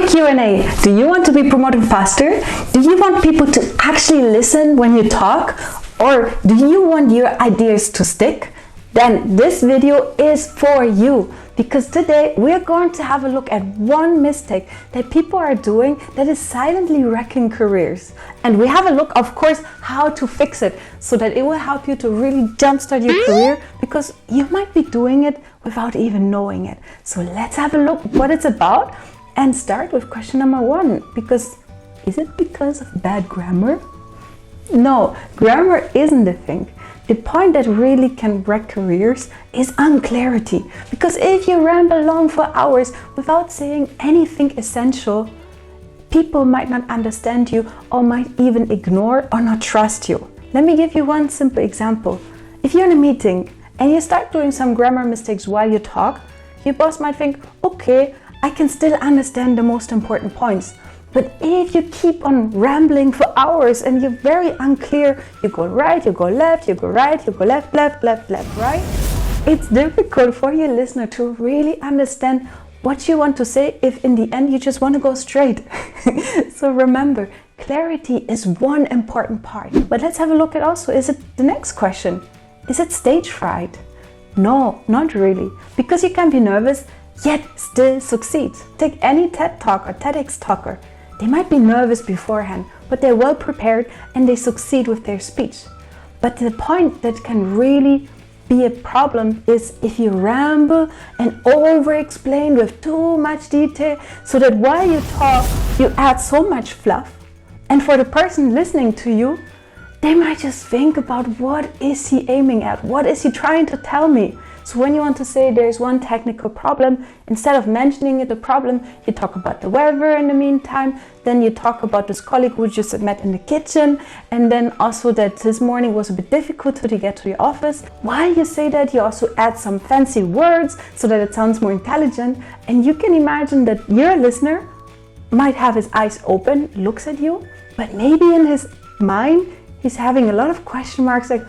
Quick Q&A. Do you want to be promoted faster? Do you want people to actually listen when you talk? Or do you want your ideas to stick? Then this video is for you, because today we're going to have a look at one mistake that people are doing that is silently wrecking careers. And we have a look, of course, how to fix it so that it will help you to really jumpstart your career, because you might be doing it without even knowing it. So let's have a look what it's about and start with question number 1. Because is it because of bad grammar? No, grammar isn't the thing. The point that really can wreck careers is unclarity. Because if you ramble on for hours without saying anything essential, people might not understand you or might even ignore or not trust you. Let me give you one simple example. If you're in a meeting and you start doing some grammar mistakes while you talk, your boss might think, okay, I can still understand the most important points. But if you keep on rambling for hours and you're very unclear, you go right, you go left, you go right, you go left, left, left, left, right, it's difficult for your listener to really understand what you want to say if in the end you just want to go straight. So remember, clarity is one important part. But let's have a look at also, is it the next question? Is it stage fright? No, not really. Because you can be nervous, yet still succeed. Take any TED Talk or TEDx talker. They might be nervous beforehand, but they're well prepared and they succeed with their speech. But the point that can really be a problem is if you ramble and over-explain with too much detail, so that while you talk, you add so much fluff. And for the person listening to you, they might just think about, what is he aiming at? What is he trying to tell me? So when you want to say there's one technical problem, instead of mentioning the problem, you talk about the weather in the meantime, then you talk about this colleague who just met in the kitchen, and then also that this morning was a bit difficult to get to the office. While you say that, you also add some fancy words so that it sounds more intelligent, and you can imagine that your listener might have his eyes open, looks at you, but maybe in his mind, he's having a lot of question marks like,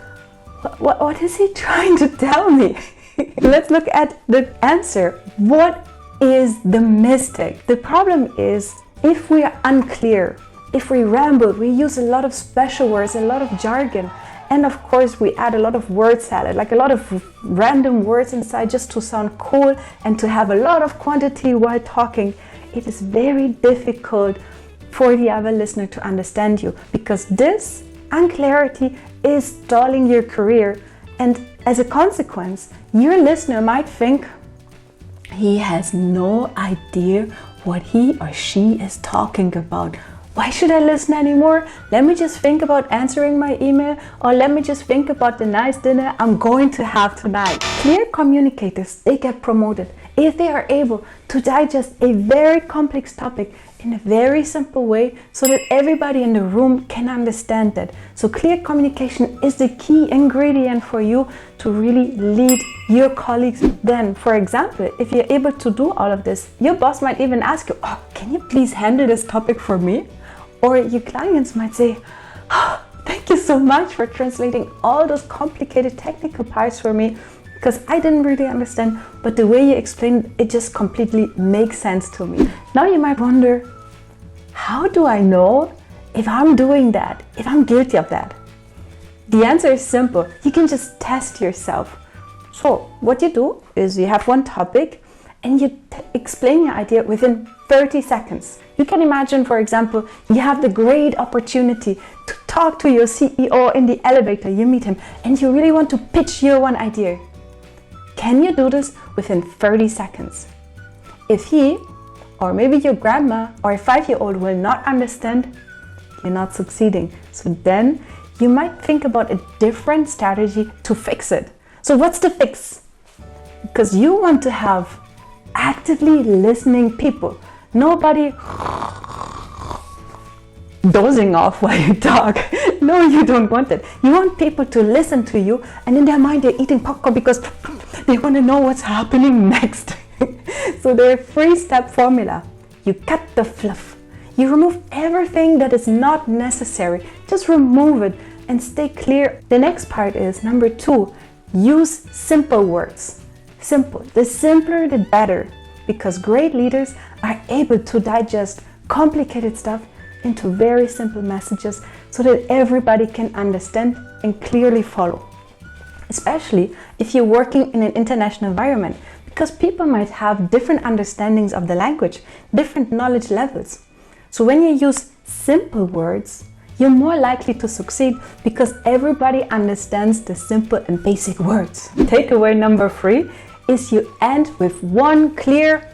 what is he trying to tell me? Let's look at the answer. What is the mistake? The problem is if we are unclear, if we ramble, we use a lot of special words, a lot of jargon, and of course we add a lot of word salad, like a lot of random words inside just to sound cool and to have a lot of quantity while talking. It is very difficult for the other listener to understand you, because this unclarity is stalling your career. And as a consequence, your listener might think he has no idea what he or she is talking about. Why should I listen anymore? Let me just think about answering my email, or let me just think about the nice dinner I'm going to have tonight. Clear communicators, they get promoted if they are able to digest a very complex topic in a very simple way so that everybody in the room can understand that. So clear communication is the key ingredient for you to really lead your colleagues. Then, for example, if you're able to do all of this, your boss might even ask you, oh, can you please handle this topic for me? Or your clients might say, oh, thank you so much for translating all those complicated technical parts for me, because I didn't really understand, but the way you explained it just completely makes sense to me. Now you might wonder, how do I know if I'm doing that, if I'm guilty of that? The answer is simple. You can just test yourself. So what you do is you have one topic and you explain your idea within 30 seconds. You can imagine, for example, you have the great opportunity to talk to your CEO in the elevator, you meet him, and you really want to pitch your one idea. Can you do this within 30 seconds? If he, or maybe your grandma or a 5-year-old will not understand, you're not succeeding. So then you might think about a different strategy to fix it. So what's the fix? Because you want to have actively listening people. Nobody dozing off while you talk. No, you don't want that. You want people to listen to you, and in their mind they're eating popcorn because they want to know what's happening next. So there's a 3-step formula. You cut the fluff. You remove everything that is not necessary. Just remove it and stay clear. The next part is number 2. Use simple words. Simple. The simpler, the better. because great leaders are able to digest complicated stuff into very simple messages so that everybody can understand and clearly follow. Especially if you're working in an international environment, because people might have different understandings of the language, different knowledge levels. So when you use simple words, you're more likely to succeed because everybody understands the simple and basic words. Takeaway number 3 is you end with one clear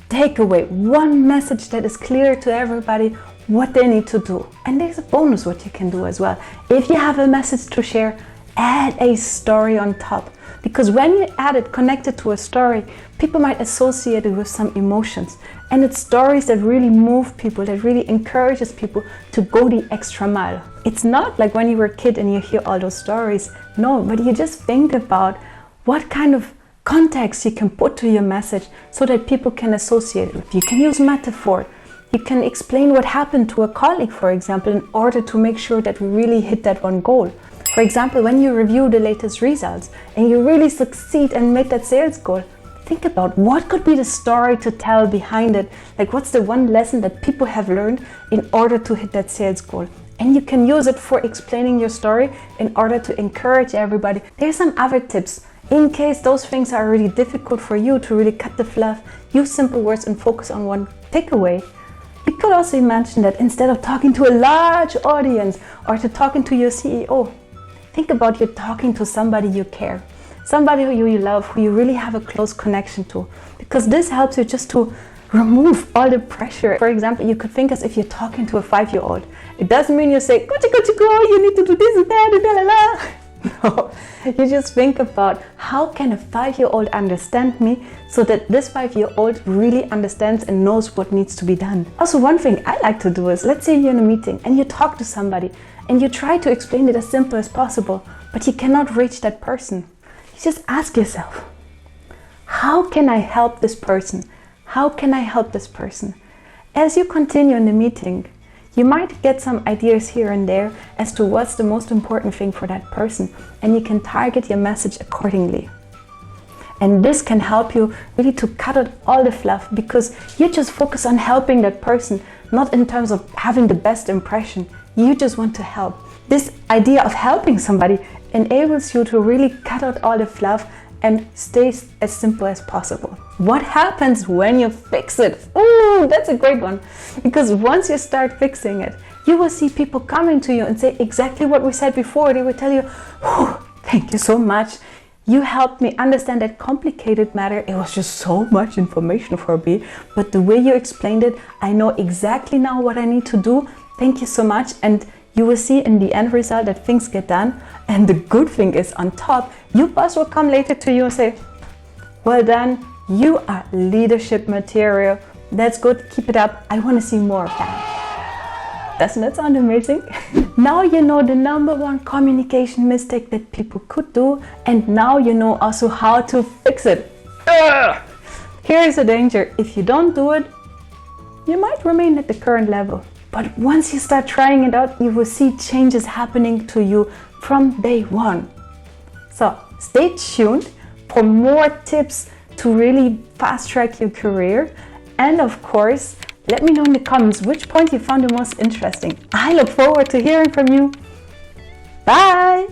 takeaway, one message that is clear to everybody what they need to do. And there's a bonus what you can do as well. If you have a message to share, add a story on top. Because when you add it connected to a story, people might associate it with some emotions. And it's stories that really move people, that really encourages people to go the extra mile. It's not like when you were a kid and you hear all those stories. No, but you just think about what kind of context you can put to your message so that people can associate it with. You can use metaphor. You can explain what happened to a colleague, for example, in order to make sure that we really hit that one goal. For example, when you review the latest results and you really succeed and make that sales goal, think about what could be the story to tell behind it. Like, what's the one lesson that people have learned in order to hit that sales goal? And you can use it for explaining your story in order to encourage everybody. There's some other tips. In case those things are really difficult for you to really cut the fluff, use simple words and focus on one takeaway. You could also imagine that instead of talking to a large audience or to talking to your CEO, think about you talking to somebody you care, somebody who you love, who you really have a close connection to, because this helps you just to remove all the pressure. For example, you could think as if you're talking to a 5-year-old. It doesn't mean you say, go, you need to do this and that, and la la la. No, you just think about how can a 5-year-old understand me so that this 5-year-old really understands and knows what needs to be done. Also, one thing I like to do is, let's say you're in a meeting and you talk to somebody and you try to explain it as simple as possible, but you cannot reach that person. You just ask yourself, how can I help this person? How can I help this person? As you continue in the meeting, you might get some ideas here and there as to what's the most important thing for that person, and you can target your message accordingly. And this can help you really to cut out all the fluff, because you just focus on helping that person, not in terms of having the best impression. You just want to help. This idea of helping somebody enables you to really cut out all the fluff and stay as simple as possible. What happens when you fix it? Ooh, that's a great one. Because once you start fixing it, you will see people coming to you and say exactly what we said before. They will tell you, thank you so much. You helped me understand that complicated matter. It was just so much information for me. But the way you explained it, I know exactly now what I need to do. Thank you so much. And you will see in the end result that things get done. And the good thing is, on top, your boss will come later to you and say, well done, you are leadership material. That's good, keep it up. I want to see more of that. Doesn't that sound amazing? Now you know the #1 communication mistake that people could do, and now you know also how to fix it. Here is the danger. If you don't do it, you might remain at the current level. But once you start trying it out, you will see changes happening to you from day one. So stay tuned for more tips to really fast track your career. And of course, let me know in the comments which point you found the most interesting. I look forward to hearing from you. Bye!